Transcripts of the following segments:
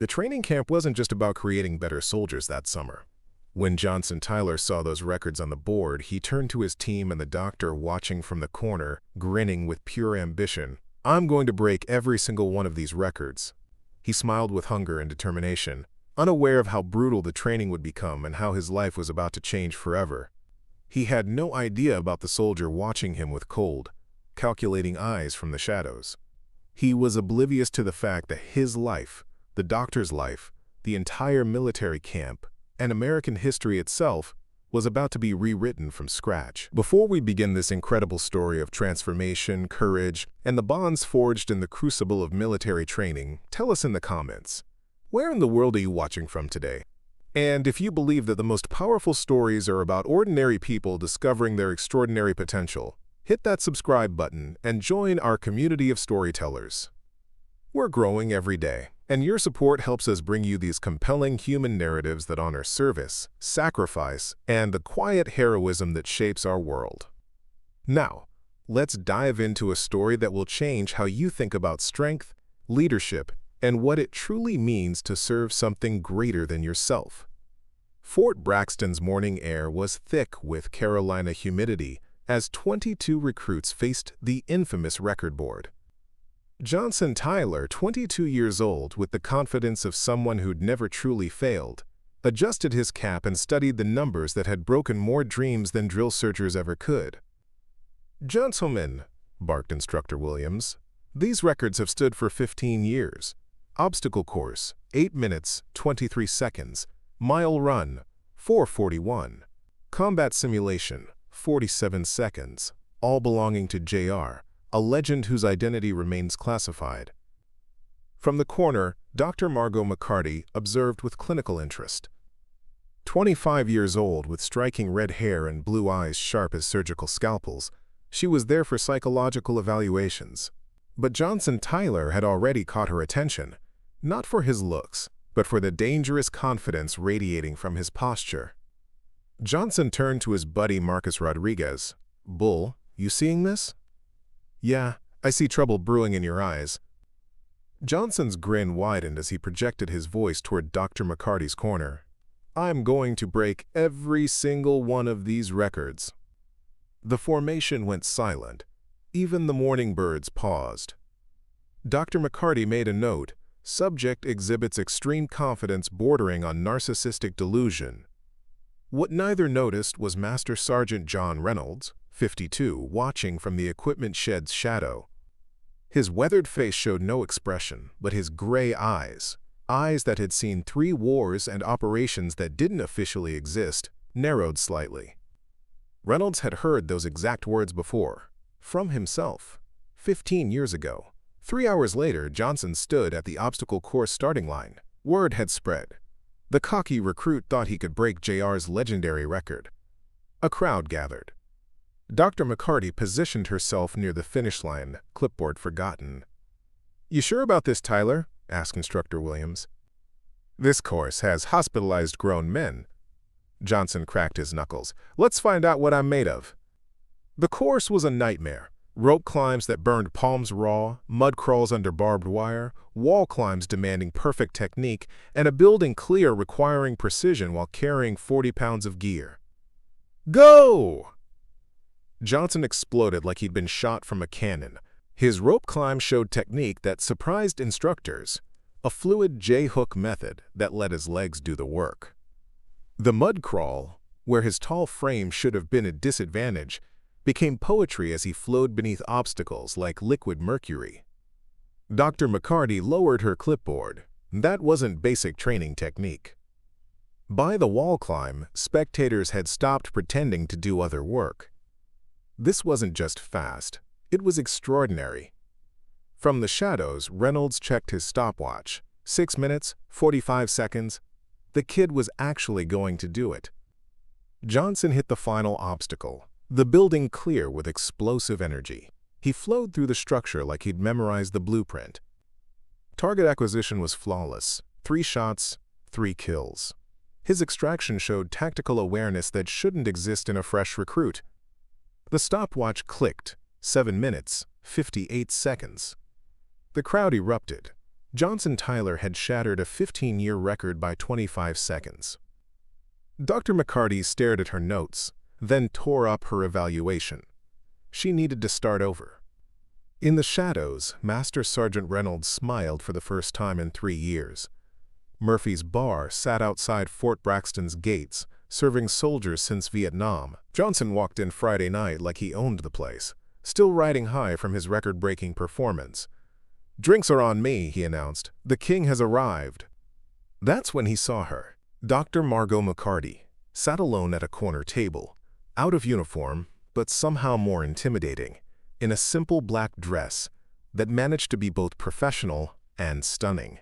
The training camp wasn't just about creating better soldiers that summer. When Johnson Tyler saw those records on the board, he turned to his team and the doctor watching from the corner, grinning with pure ambition. "I'm going to break every single one of these records." He smiled with hunger and determination, unaware of how brutal the training would become and how his life was about to change forever. He had no idea about the soldier watching him with cold, calculating eyes from the shadows. He was oblivious to the fact that his life, the doctor's life, the entire military camp, and American history itself was about to be rewritten from scratch. Before we begin this incredible story of transformation, courage, and the bonds forged in the crucible of military training, tell us in the comments, where in the world are you watching from today? And if you believe that the most powerful stories are about ordinary people discovering their extraordinary potential, hit that subscribe button and join our community of storytellers. We're growing every day, and your support helps us bring you these compelling human narratives that honor service, sacrifice, and the quiet heroism that shapes our world. Now, let's dive into a story that will change how you think about strength, leadership, and what it truly means to serve something greater than yourself. Fort Braxton's morning air was thick with Carolina humidity as 22 recruits faced the infamous record board. Johnson Tyler, 22 years old, with the confidence of someone who'd never truly failed, adjusted his cap and studied the numbers that had broken more dreams than drill sergeants ever could. "Gentlemen," barked Instructor Williams, "these records have stood for 15 years. Obstacle course, 8 minutes, 23 seconds. Mile run, 4:41. Combat simulation, 47 seconds. All belonging to JR, a legend whose identity remains classified." From the corner, Dr. Margot McCarty observed with clinical interest. 25 years old, with striking red hair and blue eyes sharp as surgical scalpels, she was there for psychological evaluations. But Johnson Tyler had already caught her attention, not for his looks, but for the dangerous confidence radiating from his posture. Johnson turned to his buddy Marcus Rodriguez. "Bull, you seeing this?" "Yeah, I see trouble brewing in your eyes." Johnson's grin widened as he projected his voice toward Dr. McCarty's corner. "I'm going to break every single one of these records." The formation went silent. Even the morning birds paused. Dr. McCarty made a note. "Subject exhibits extreme confidence bordering on narcissistic delusion." What neither noticed was Master Sergeant John Reynolds, 52, watching from the equipment shed's shadow. His weathered face showed no expression, but his gray eyes, eyes that had seen 3 wars and operations that didn't officially exist, narrowed slightly. Reynolds had heard those exact words before, from himself, 15 years ago. 3 hours later, Johnson stood at the obstacle course starting line. Word had spread. The cocky recruit thought he could break JR's legendary record. A crowd gathered. Dr. McCarty positioned herself near the finish line, clipboard forgotten. "You sure about this, Tyler?" asked Instructor Williams. "This course has hospitalized grown men." Johnson cracked his knuckles. "Let's find out what I'm made of." The course was a nightmare. Rope climbs that burned palms raw, mud crawls under barbed wire, wall climbs demanding perfect technique, and a building clear requiring precision while carrying 40 pounds of gear. "Go!" Johnson exploded like he'd been shot from a cannon. His rope climb showed technique that surprised instructors, a fluid J-hook method that let his legs do the work. The mud crawl, where his tall frame should have been a disadvantage, became poetry as he flowed beneath obstacles like liquid mercury. Dr. McCarty lowered her clipboard. That wasn't basic training technique. By the wall climb, spectators had stopped pretending to do other work. This wasn't just fast, it was extraordinary. From the shadows, Reynolds checked his stopwatch. 6 minutes, 45 seconds. The kid was actually going to do it. Johnson hit the final obstacle, the building clear with explosive energy. He flowed through the structure like he'd memorized the blueprint. Target acquisition was flawless. 3 shots, 3 kills. His extraction showed tactical awareness that shouldn't exist in a fresh recruit. The stopwatch clicked. 7 minutes, 58 seconds. The crowd erupted. Johnson Tyler had shattered a 15-year record by 25 seconds. Dr. McCarty stared at her notes, then tore up her evaluation. She needed to start over. In the shadows, Master Sergeant Reynolds smiled for the first time in 3 years. Murphy's Bar sat outside Fort Braxton's gates, serving soldiers since Vietnam. Johnson walked in Friday night like he owned the place, still riding high from his record-breaking performance. "Drinks are on me," he announced. "The king has arrived." That's when he saw her. Dr. Margot McCarty sat alone at a corner table, out of uniform, but somehow more intimidating, in a simple black dress that managed to be both professional and stunning.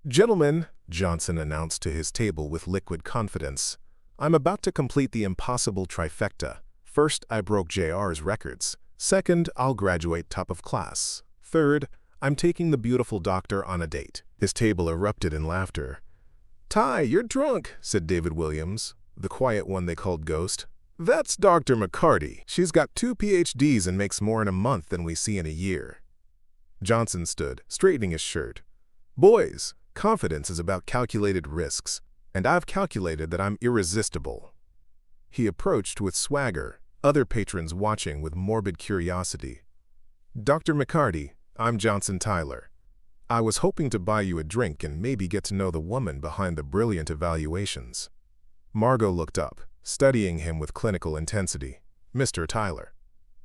"Gentlemen," Johnson announced to his table with liquid confidence, "I'm about to complete the impossible trifecta. First, I broke JR's records. Second, I'll graduate top of class. Third, I'm taking the beautiful doctor on a date." His table erupted in laughter. "Ty, you're drunk," said David Williams, the quiet one they called Ghost. "That's Dr. McCarty. She's got 2 PhDs and makes more in a month than we see in a year." Johnson stood, straightening his shirt. "Boys, confidence is about calculated risks, and I've calculated that I'm irresistible." He approached with swagger, other patrons watching with morbid curiosity. "Dr. McCarty, I'm Johnson Tyler. I was hoping to buy you a drink and maybe get to know the woman behind the brilliant evaluations." Margot looked up, studying him with clinical intensity. "Mr. Tyler,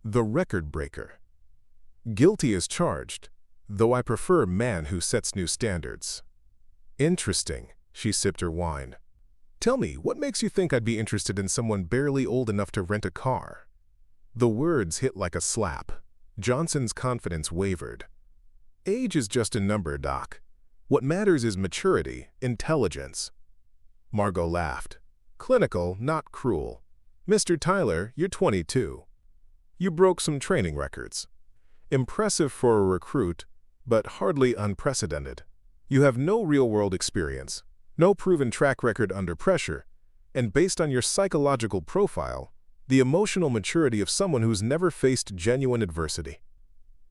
the record breaker. Guilty as charged, though I prefer a man who sets new standards." "Interesting," she sipped her wine. "Tell me, what makes you think I'd be interested in someone barely old enough to rent a car?" The words hit like a slap. Johnson's confidence wavered. "Age is just a number, Doc. What matters is maturity, intelligence." Margot laughed. "Clinical, not cruel. Mr. Tyler, you're 22. You broke some training records. Impressive for a recruit, but hardly unprecedented. You have no real-world experience, no proven track record under pressure, and based on your psychological profile, the emotional maturity of someone who's never faced genuine adversity."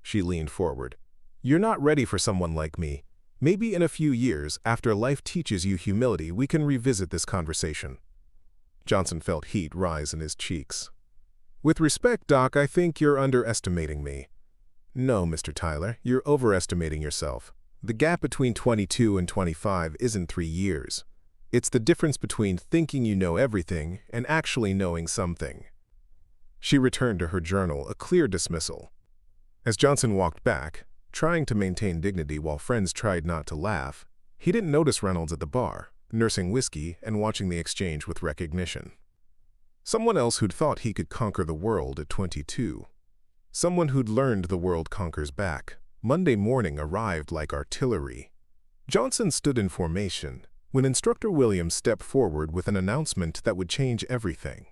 She leaned forward. "You're not ready for someone like me. Maybe in a few years, after life teaches you humility, we can revisit this conversation." Johnson felt heat rise in his cheeks. "With respect, Doc, I think you're underestimating me." "No, Mr. Tyler, you're overestimating yourself. The gap between 22 and 25 isn't 3 years. It's the difference between thinking you know everything and actually knowing something." She returned to her journal, a clear dismissal. As Johnson walked back, trying to maintain dignity while friends tried not to laugh, he didn't notice Reynolds at the bar, nursing whiskey and watching the exchange with recognition. Someone else who'd thought he could conquer the world at 22. Someone who'd learned the world conquers back. Monday morning arrived like artillery. Johnson stood in formation when Instructor Williams stepped forward with an announcement that would change everything.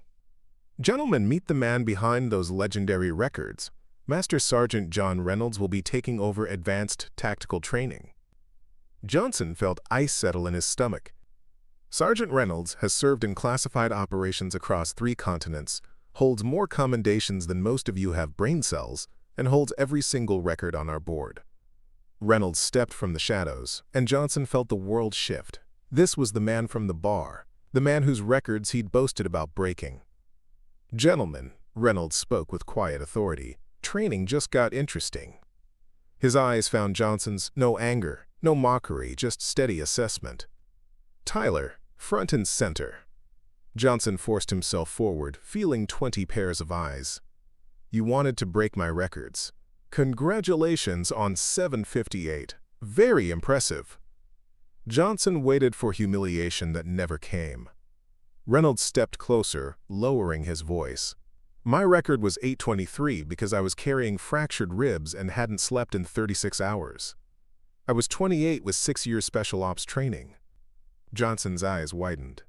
"Gentlemen, meet the man behind those legendary records. Master Sergeant John Reynolds will be taking over advanced tactical training." Johnson felt ice settle in his stomach. Sergeant Reynolds has served in classified operations across 3 continents, holds more commendations than most of you have brain cells, and holds every single record on our board. Reynolds stepped from the shadows, and Johnson felt the world shift. This was the man from the bar, the man whose records he'd boasted about breaking. "Gentlemen," Reynolds spoke with quiet authority, "training just got interesting." His eyes found Johnson's, no anger, no mockery, just steady assessment. "Tyler, front and center." Johnson forced himself forward, feeling 20 pairs of eyes. "You wanted to break my records. Congratulations on 758. Very impressive." Johnson waited for humiliation that never came. Reynolds stepped closer, lowering his voice. "My record was 823 because I was carrying fractured ribs and hadn't slept in 36 hours. I was 28 with 6 years special ops training." Johnson's eyes widened.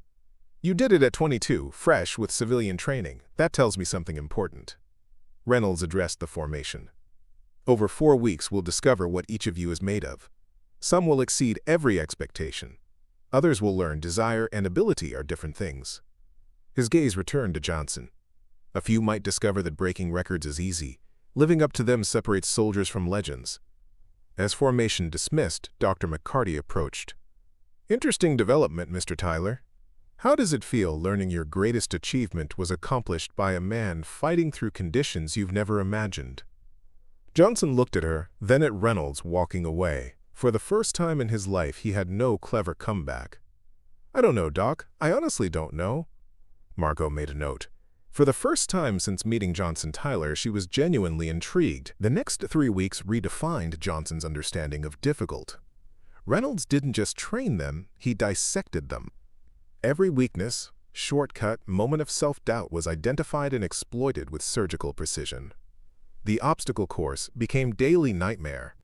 "You did it at 22, fresh with civilian training. That tells me something important." Reynolds addressed the formation. "Over 4 weeks, we'll discover what each of you is made of. Some will exceed every expectation. Others will learn desire and ability are different things." His gaze returned to Johnson. "A few might discover that breaking records is easy. Living up to them separates soldiers from legends. As formation dismissed, Dr. McCarty approached. "Interesting development, Mr. Tyler. How does it feel learning your greatest achievement was accomplished by a man fighting through conditions you've never imagined?" Johnson looked at her, then at Reynolds walking away. For the first time in his life, he had no clever comeback. "I don't know, Doc. I honestly don't know." Margot made a note. For the first time since meeting Johnson Tyler, she was genuinely intrigued. The next 3 weeks redefined Johnson's understanding of difficult. Reynolds didn't just train them, he dissected them. Every weakness, shortcut, moment of self-doubt was identified and exploited with surgical precision. The obstacle course became daily nightmare.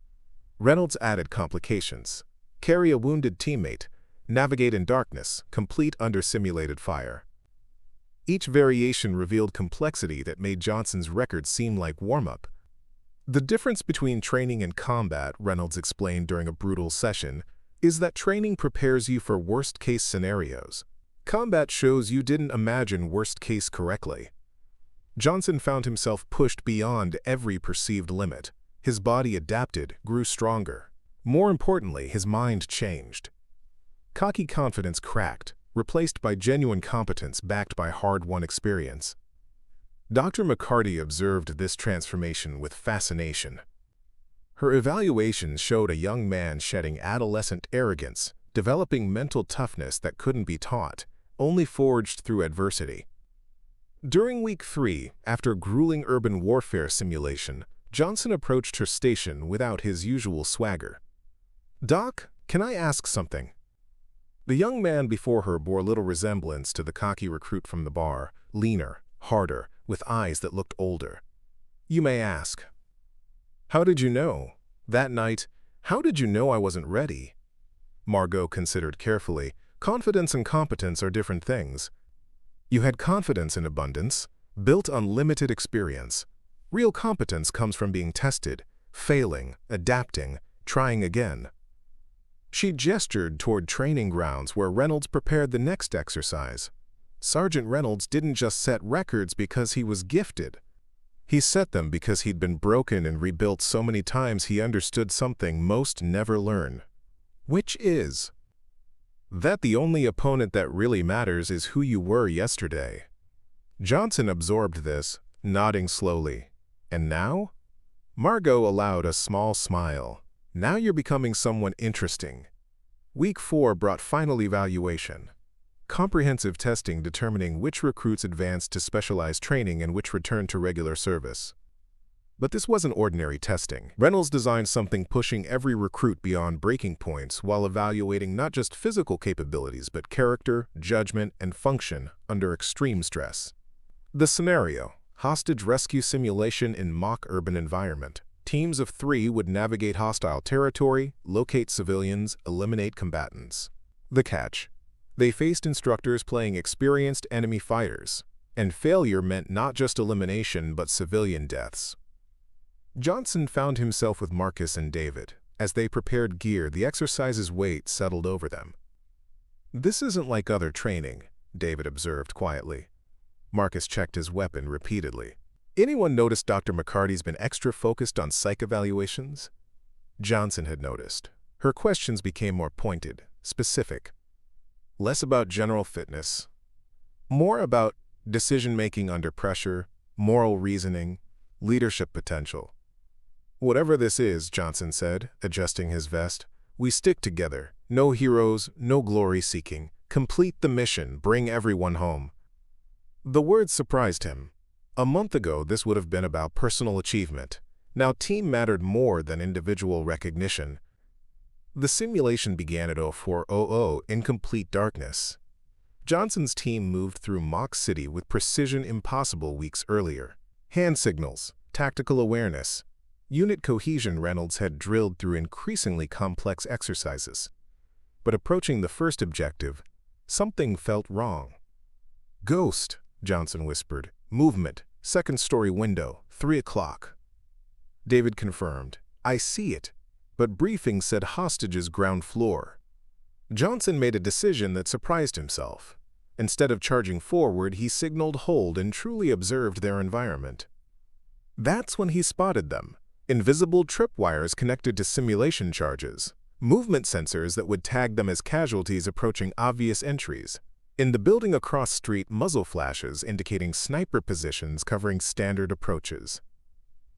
Reynolds added complications: carry a wounded teammate, navigate in darkness, complete under simulated fire. Each variation revealed complexity that made Johnson's record seem like warm-up. The difference between training and combat, Reynolds explained during a brutal session, is that training prepares you for worst-case scenarios. Combat shows you didn't imagine worst-case correctly. Johnson found himself pushed beyond every perceived limit. His body adapted, grew stronger. More importantly, his mind changed. Cocky confidence cracked, replaced by genuine competence backed by hard-won experience. Dr. McCarty observed this transformation with fascination. Her evaluations showed a young man shedding adolescent arrogance, developing mental toughness that couldn't be taught, only forged through adversity. During week 3, after grueling urban warfare simulation, Johnson approached her station without his usual swagger. "Doc, can I ask something?" The young man before her bore little resemblance to the cocky recruit from the bar, leaner, harder, with eyes that looked older. "You may ask." "How did you know? That night, how did you know I wasn't ready?" Margot considered carefully. Confidence and competence are different things. You had confidence in abundance, built on limited experience. Real competence comes from being tested, failing, adapting, trying again. She gestured toward training grounds where Reynolds prepared the next exercise. Sergeant Reynolds didn't just set records because he was gifted. He set them because he'd been broken and rebuilt so many times he understood something most never learn. Which is that the only opponent that really matters is who you were yesterday. Johnson absorbed this, nodding slowly. "And now?" Margot allowed a small smile. "Now you're becoming someone interesting." Week 4 brought final evaluation. Comprehensive testing determining which recruits advanced to specialized training and which returned to regular service. But this wasn't ordinary testing. Reynolds designed something pushing every recruit beyond breaking points while evaluating not just physical capabilities but character, judgment, and function under extreme stress. The scenario: hostage rescue simulation in mock urban environment. Teams of 3 would navigate hostile territory, locate civilians, eliminate combatants. The catch: they faced instructors playing experienced enemy fighters, and failure meant not just elimination but civilian deaths. Johnson found himself with Marcus and David. As they prepared gear, the exercise's weight settled over them. "This isn't like other training," David observed quietly. Marcus checked his weapon repeatedly. "Anyone noticed Dr. McCarty's been extra focused on psych evaluations?" Johnson had noticed. Her questions became more pointed, specific. Less about general fitness. More about decision-making under pressure, moral reasoning, leadership potential. "Whatever this is," Johnson said, adjusting his vest, "we stick together. No heroes, no glory-seeking. Complete the mission, bring everyone home." The words surprised him. A month ago, this would have been about personal achievement. Now team mattered more than individual recognition. The simulation began at 0400 in complete darkness. Johnson's team moved through Mock City with precision impossible weeks earlier. Hand signals, tactical awareness, unit cohesion Reynolds had drilled through increasingly complex exercises. But approaching the first objective, something felt wrong. "Ghost," Johnson whispered. "Movement, second-story window, 3 o'clock." David confirmed. "I see it." But briefing said hostages ground floor. Johnson made a decision that surprised himself. Instead of charging forward, he signaled hold and truly observed their environment. That's when he spotted them. invisible tripwires connected to simulation charges, movement sensors that would tag them as casualties approaching obvious entries. In the building across street, muzzle flashes indicating sniper positions covering standard approaches.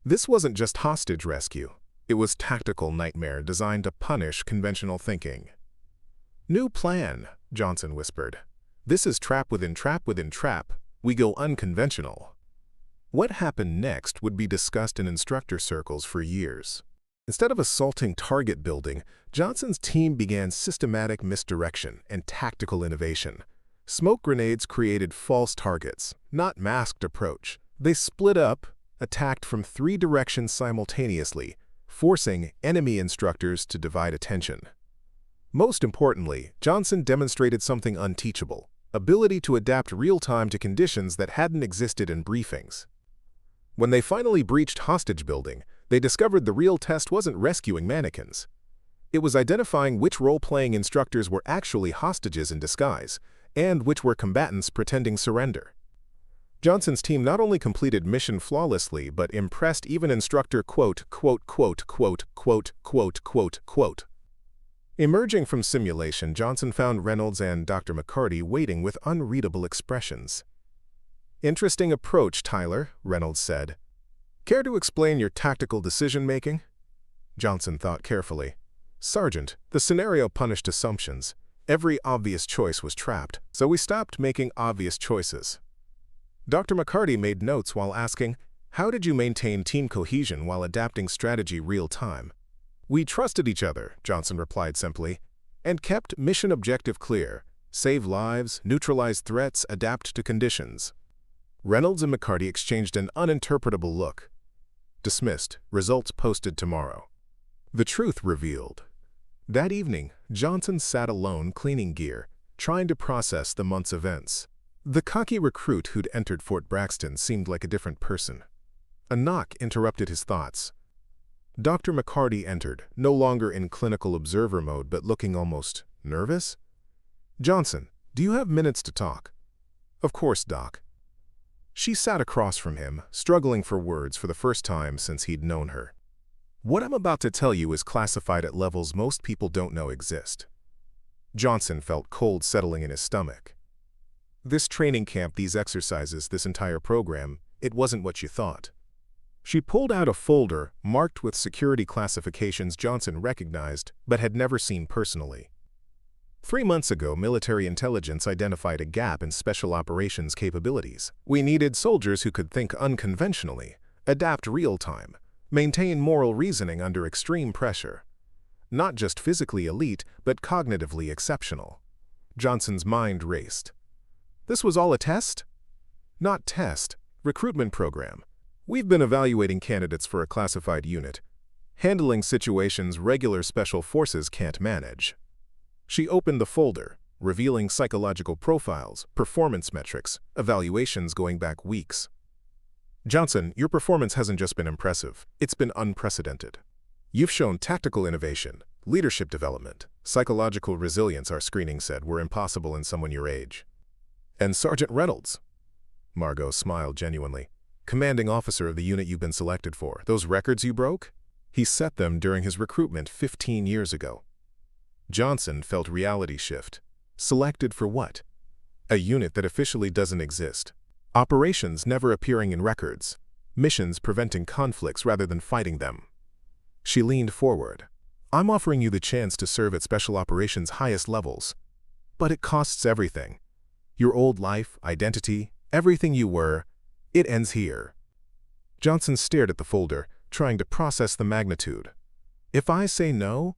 This wasn't just hostage rescue. It was tactical nightmare designed to punish conventional thinking. "New plan," Johnson whispered. "This is trap within trap within trap. We go unconventional." What happened next would be discussed in instructor circles for years. Instead of assaulting target building, Johnson's team began systematic misdirection and tactical innovation. Smoke grenades created false targets, not masked approach. They split up, attacked from 3 directions simultaneously, forcing enemy instructors to divide attention. Most importantly, Johnson demonstrated something unteachable: ability to adapt real-time to conditions that hadn't existed in briefings. When they finally breached hostage building, they discovered the real test wasn't rescuing mannequins. It was identifying which role-playing instructors were actually hostages in disguise, and which were combatants pretending surrender. Johnson's team not only completed mission flawlessly, but impressed even instructor quote. Emerging from simulation, Johnson found Reynolds and Dr. McCarty waiting with unreadable expressions. "Interesting approach, Tyler," Reynolds said. "Care to explain your tactical decision-making?" Johnson thought carefully. "Sergeant, the scenario punished assumptions. Every obvious choice was trapped, so we stopped making obvious choices." Dr. McCarty made notes while asking, "How did you maintain team cohesion while adapting strategy real-time?" "We trusted each other," Johnson replied simply, "and kept mission objective clear: save lives, neutralize threats, adapt to conditions." Reynolds and McCarty exchanged an uninterpretable look. "Dismissed. Results posted tomorrow." The truth revealed. That evening, Johnson sat alone cleaning gear, trying to process the month's events. The cocky recruit who'd entered Fort Braxton seemed like a different person. A knock interrupted his thoughts. Dr. McCarty entered, no longer in clinical observer mode but looking almost nervous. "Johnson, do you have minutes to talk?" "Of course, Doc." She sat across from him, struggling for words for the first time since he'd known her. "What I'm about to tell you is classified at levels most people don't know exist." Johnson felt cold settling in his stomach. "This training camp, these exercises, this entire program, it wasn't what you thought." She pulled out a folder marked with security classifications Johnson recognized but had never seen personally. 3 months ago, military intelligence identified a gap in special operations capabilities. We needed soldiers who could think unconventionally, adapt real-time, maintain moral reasoning under extreme pressure. Not just physically elite, but cognitively exceptional. Johnson's mind raced. This was all a test? Not test, recruitment program. We've been evaluating candidates for a classified unit, handling situations regular special forces can't manage. She opened the folder, revealing psychological profiles, performance metrics, evaluations going back weeks. "Johnson, your performance hasn't just been impressive, it's been unprecedented. You've shown tactical innovation, leadership development, psychological resilience our screening said were impossible in someone your age. And Sergeant Reynolds," Margot smiled genuinely, "commanding officer of the unit you've been selected for, those records you broke? He set them during his recruitment 15 years ago." Johnson felt reality shift. Selected for what? A unit that officially doesn't exist. Operations never appearing in records. Missions preventing conflicts rather than fighting them. She leaned forward. "I'm offering you the chance to serve at Special Operations' highest levels. But it costs everything. Your old life, identity, everything you were, it ends here." Johnson stared at the folder, trying to process the magnitude. "If I say no?"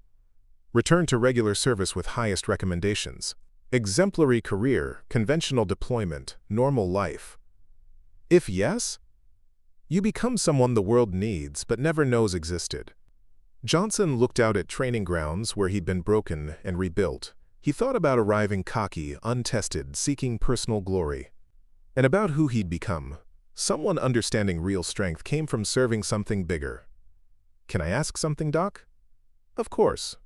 "Return to regular service with highest recommendations. Exemplary career, conventional deployment, normal life. If yes? You become someone the world needs but never knows existed." Johnson looked out at training grounds where he'd been broken and rebuilt. He thought about arriving cocky, untested, seeking personal glory. And about who he'd become. Someone understanding real strength came from serving something bigger. "Can I ask something, Doc?" "Of course."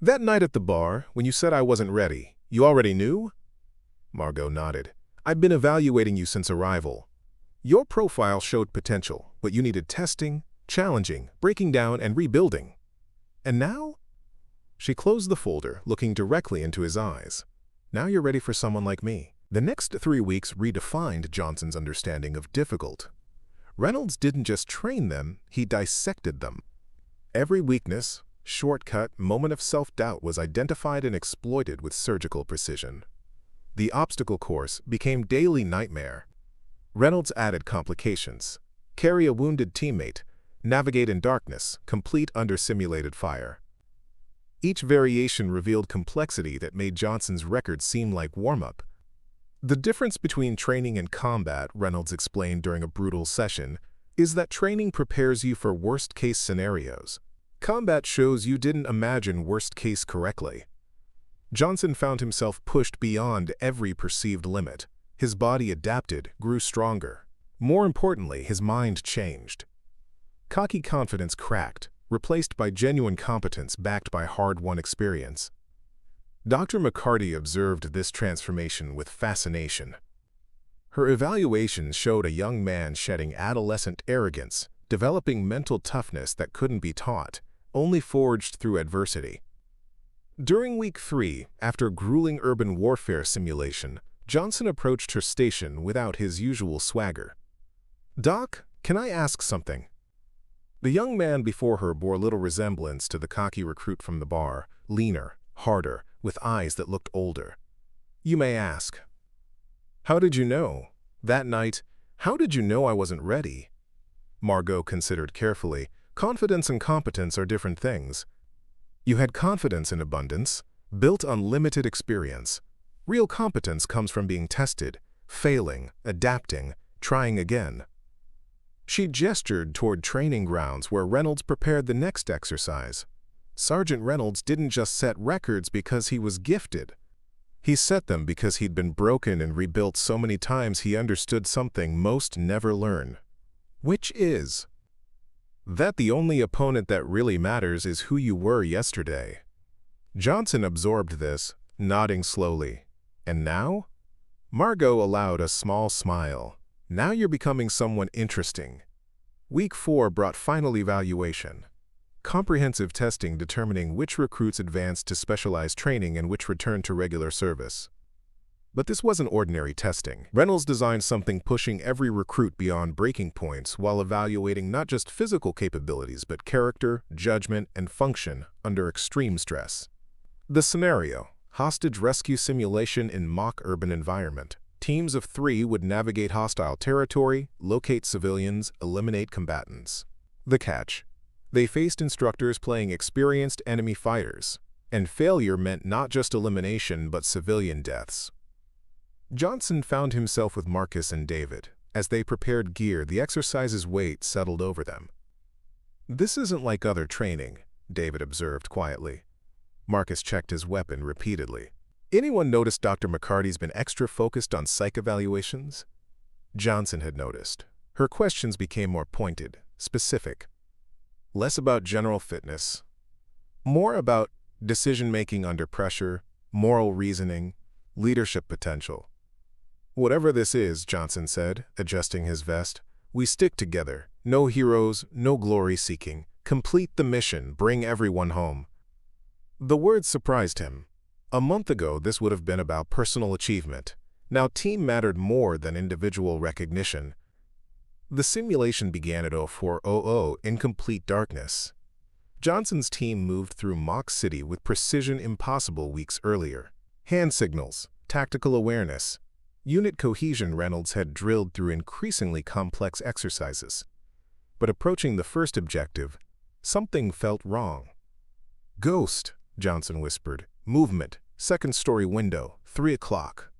"That night at the bar, when you said I wasn't ready, you already knew?" Margot nodded. "I've been evaluating you since arrival. Your profile showed potential, but you needed testing, challenging, breaking down, and rebuilding. And now? She closed the folder, looking directly into his eyes. Now you're ready for someone like me. The next 3 weeks redefined Johnson's understanding of difficult. Reynolds didn't just train them, he dissected them. Every weakness, shortcut, moment of self-doubt was identified and exploited with surgical precision. The obstacle course became daily nightmare. Reynolds added complications. Carry a wounded teammate, navigate in darkness, complete under simulated fire. Each variation revealed complexity that made Johnson's record seem like warm-up. The difference between training and combat, Reynolds explained during a brutal session, is that training prepares you for worst-case scenarios. Combat shows you didn't imagine worst-case correctly. Johnson found himself pushed beyond every perceived limit. His body adapted, grew stronger. More importantly, his mind changed. Cocky confidence cracked, replaced by genuine competence backed by hard-won experience. Dr. McCarty observed this transformation with fascination. Her evaluations showed a young man shedding adolescent arrogance, developing mental toughness that couldn't be taught, only forged through adversity. During week 3, after grueling urban warfare simulation, Johnson approached her station without his usual swagger. "Doc, can I ask something?" The young man before her bore little resemblance to the cocky recruit from the bar, leaner, harder, with eyes that looked older. "You may ask." "How did you know? That night, how did you know I wasn't ready?" Margot considered carefully. Confidence and competence are different things. You had confidence in abundance, built on limited experience. Real competence comes from being tested, failing, adapting, trying again. She gestured toward training grounds where Reynolds prepared the next exercise. Sergeant Reynolds didn't just set records because he was gifted. He set them because he'd been broken and rebuilt so many times he understood something most never learn. Which is that the only opponent that really matters is who you were yesterday. Johnson absorbed this, nodding slowly. And now? Margot allowed a small smile. Now you're becoming someone interesting. Week 4 brought final evaluation. Comprehensive testing determining which recruits advanced to specialized training and which returned to regular service. But this wasn't ordinary testing. Reynolds designed something pushing every recruit beyond breaking points while evaluating not just physical capabilities but character, judgment, and function under extreme stress. The scenario: hostage rescue simulation in mock urban environment. Teams of 3 would navigate hostile territory, locate civilians, eliminate combatants. The catch: they faced instructors playing experienced enemy fighters, and failure meant not just elimination but civilian deaths. Johnson found himself with Marcus and David. As they prepared gear, the exercise's weight settled over them. "This isn't like other training," David observed quietly. Marcus checked his weapon repeatedly. "Anyone noticed Dr. McCarty's been extra focused on psych evaluations?" Johnson had noticed. Her questions became more pointed, specific. Less about general fitness, more about decision-making under pressure, moral reasoning, leadership potential. "Whatever this is," Johnson said, adjusting his vest, "we stick together. No heroes, no glory-seeking. Complete the mission, bring everyone home." The words surprised him. A month ago, this would have been about personal achievement. Now team mattered more than individual recognition. The simulation began at 0400 in complete darkness. Johnson's team moved through Mock City with precision impossible weeks earlier. Hand signals, tactical awareness, unit cohesion Reynolds had drilled through increasingly complex exercises. But approaching the first objective, something felt wrong. "Ghost," Johnson whispered. "Movement, second-story window, 3 o'clock.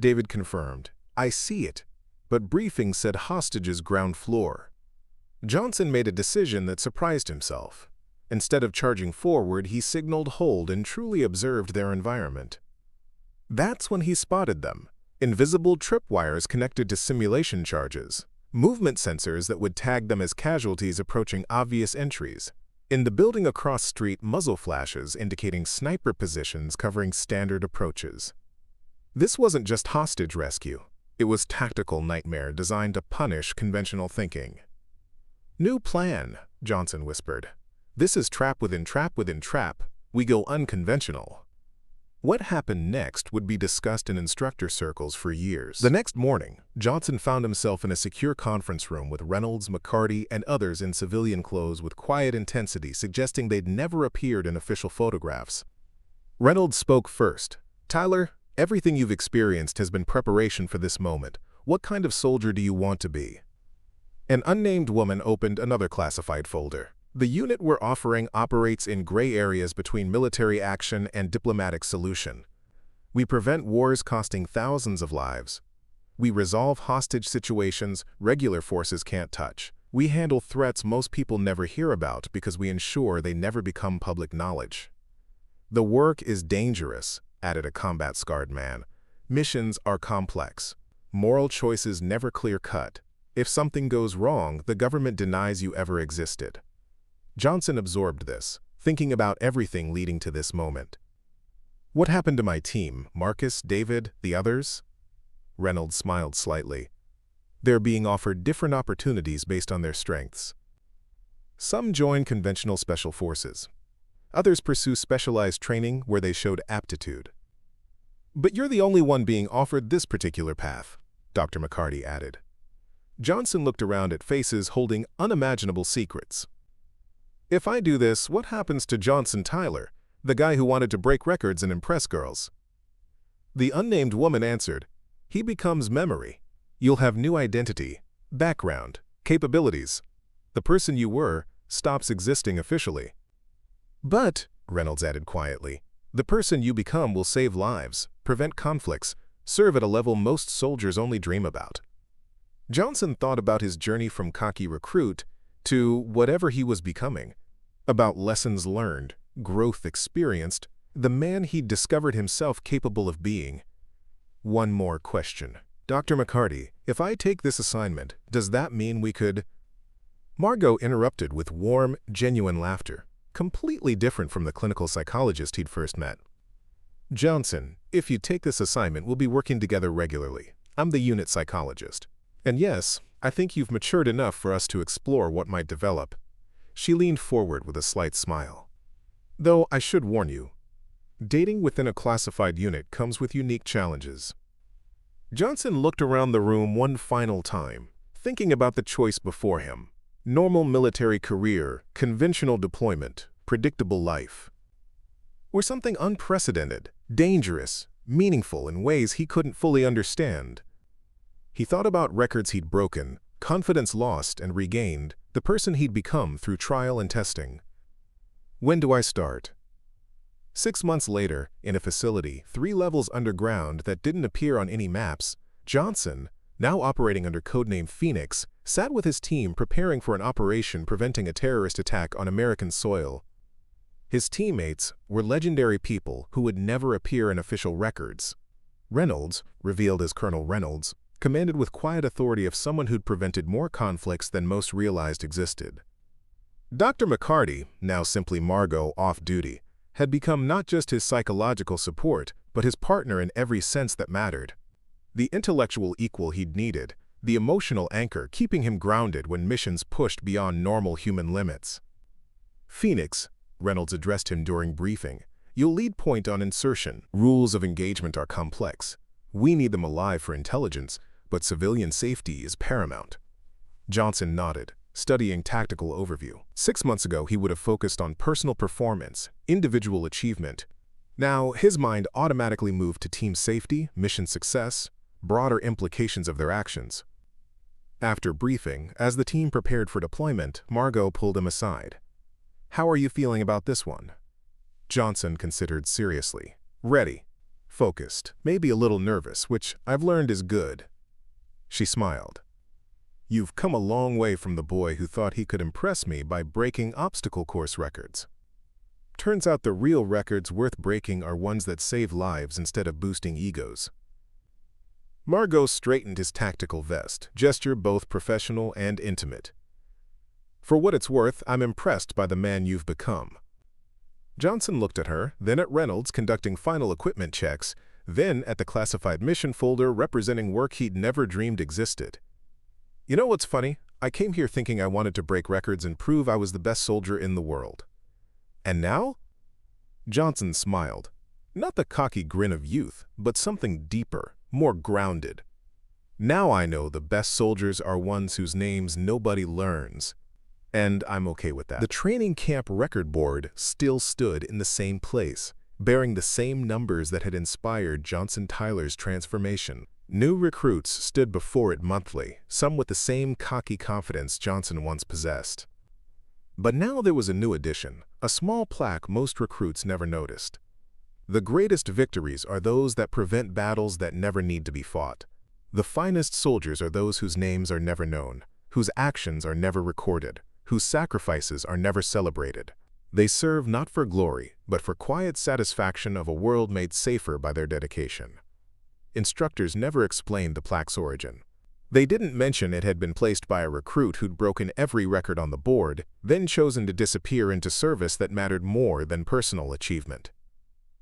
David confirmed. "I see it." But briefing said hostages ground floor. Johnson made a decision that surprised himself. Instead of charging forward, he signaled hold and truly observed their environment. That's when he spotted them. Invisible tripwires connected to simulation charges. Movement sensors that would tag them as casualties approaching obvious entries. In the building across street, muzzle flashes indicating sniper positions covering standard approaches. This wasn't just hostage rescue. It was tactical nightmare designed to punish conventional thinking. "New plan," Johnson whispered. "This is trap within trap within trap. We go unconventional." What happened next would be discussed in instructor circles for years. The next morning, Johnson found himself in a secure conference room with Reynolds, McCarty, and others in civilian clothes with quiet intensity suggesting they'd never appeared in official photographs. Reynolds spoke first. "Tyler, everything you've experienced has been preparation for this moment. What kind of soldier do you want to be?" An unnamed woman opened another classified folder. "The unit we're offering operates in gray areas between military action and diplomatic solution. We prevent wars costing thousands of lives. We resolve hostage situations regular forces can't touch. We handle threats most people never hear about because we ensure they never become public knowledge. The work is dangerous," added a combat-scarred man. "Missions are complex. Moral choices never clear-cut. If something goes wrong, the government denies you ever existed." Johnson absorbed this, thinking about everything leading to this moment. "What happened to my team, Marcus, David, the others?" Reynolds smiled slightly. "They're being offered different opportunities based on their strengths. Some join conventional special forces. Others pursue specialized training where they showed aptitude. But you're the only one being offered this particular path," Dr. McCarty added. Johnson looked around at faces holding unimaginable secrets. "If I do this, what happens to Johnson Tyler, the guy who wanted to break records and impress girls?" The unnamed woman answered, "He becomes memory. You'll have new identity, background, capabilities. The person you were stops existing officially." "But," Reynolds added quietly, "the person you become will save lives, prevent conflicts, serve at a level most soldiers only dream about." Johnson thought about his journey from cocky recruit to whatever he was becoming, about lessons learned, growth experienced, the man he'd discovered himself capable of being. One more question. "Dr. McCarty, if I take this assignment, does that mean we could—" Margot interrupted with warm, genuine laughter, completely different from the clinical psychologist he'd first met. "Johnson, if you take this assignment, we'll be working together regularly. I'm the unit psychologist. And yes, I think you've matured enough for us to explore what might develop." She leaned forward with a slight smile. "Though I should warn you, dating within a classified unit comes with unique challenges." Johnson looked around the room one final time, thinking about the choice before him. Normal military career, conventional deployment, predictable life. Or something unprecedented, dangerous, meaningful in ways he couldn't fully understand. He thought about records he'd broken, confidence lost and regained, the person he'd become through trial and testing. "When do I start?" 6 months later, in a facility 3 levels underground that didn't appear on any maps, Johnson, now operating under codename Phoenix, sat with his team preparing for an operation preventing a terrorist attack on American soil. His teammates were legendary people who would never appear in official records. Reynolds, revealed as Colonel Reynolds, commanded with quiet authority of someone who'd prevented more conflicts than most realized existed. Dr. McCarty, now simply Margot off-duty, had become not just his psychological support, but his partner in every sense that mattered. The intellectual equal he'd needed, the emotional anchor keeping him grounded when missions pushed beyond normal human limits. "Phoenix," Reynolds addressed him during briefing, "you'll lead point on insertion. Rules of engagement are complex. We need them alive for intelligence, but civilian safety is paramount." Johnson nodded, studying tactical overview. 6 months ago, he would have focused on personal performance, individual achievement. Now, his mind automatically moved to team safety, mission success, broader implications of their actions. After briefing, as the team prepared for deployment, Margot pulled him aside. "How are you feeling about this one?" Johnson considered seriously. "Ready. Focused. Maybe a little nervous, which I've learned is good." She smiled. "You've come a long way from the boy who thought he could impress me by breaking obstacle course records. Turns out the real records worth breaking are ones that save lives instead of boosting egos." Margot straightened his tactical vest, gesture both professional and intimate. "For what it's worth, I'm impressed by the man you've become." Johnson looked at her, then at Reynolds conducting final equipment checks, then at the classified mission folder representing work he'd never dreamed existed. "You know what's funny? I came here thinking I wanted to break records and prove I was the best soldier in the world. And now? Johnson smiled. Not the cocky grin of youth, but something deeper, more grounded. Now I know the best soldiers are ones whose names nobody learns. And I'm okay with that. The training camp record board still stood in the same place, bearing the same numbers that had inspired Johnson Tyler's transformation. New recruits stood before it monthly, some with the same cocky confidence Johnson once possessed. But now there was a new addition, a small plaque most recruits never noticed. The greatest victories are those that prevent battles that never need to be fought. The finest soldiers are those whose names are never known, whose actions are never recorded, whose sacrifices are never celebrated. They serve not for glory, but for quiet satisfaction of a world made safer by their dedication. Instructors never explained the plaque's origin. They didn't mention it had been placed by a recruit who'd broken every record on the board, then chosen to disappear into service that mattered more than personal achievement.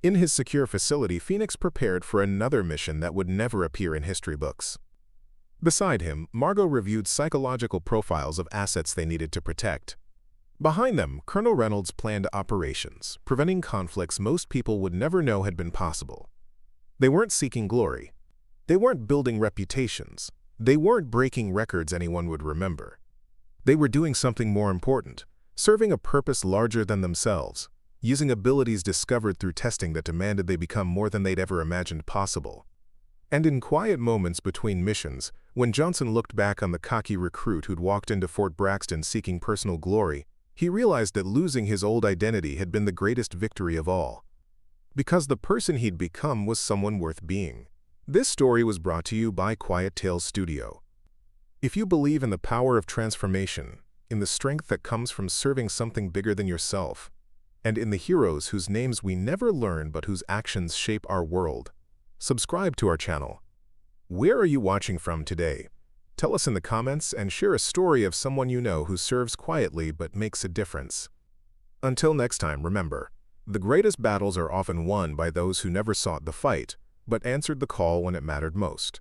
In his secure facility, Phoenix prepared for another mission that would never appear in history books. Beside him, Margot reviewed psychological profiles of assets they needed to protect. Behind them, Colonel Reynolds planned operations, preventing conflicts most people would never know had been possible. They weren't seeking glory. They weren't building reputations. They weren't breaking records anyone would remember. They were doing something more important, serving a purpose larger than themselves, using abilities discovered through testing that demanded they become more than they'd ever imagined possible. And in quiet moments between missions, when Johnson looked back on the cocky recruit who'd walked into Fort Braxton seeking personal glory, he realized that losing his old identity had been the greatest victory of all. Because the person he'd become was someone worth being. This story was brought to you by Quiet Tales Studio. If you believe in the power of transformation, in the strength that comes from serving something bigger than yourself, and in the heroes whose names we never learn but whose actions shape our world, subscribe to our channel. Where are you watching from today? Tell us in the comments and share a story of someone you know who serves quietly but makes a difference. Until next time, remember, the greatest battles are often won by those who never sought the fight, but answered the call when it mattered most.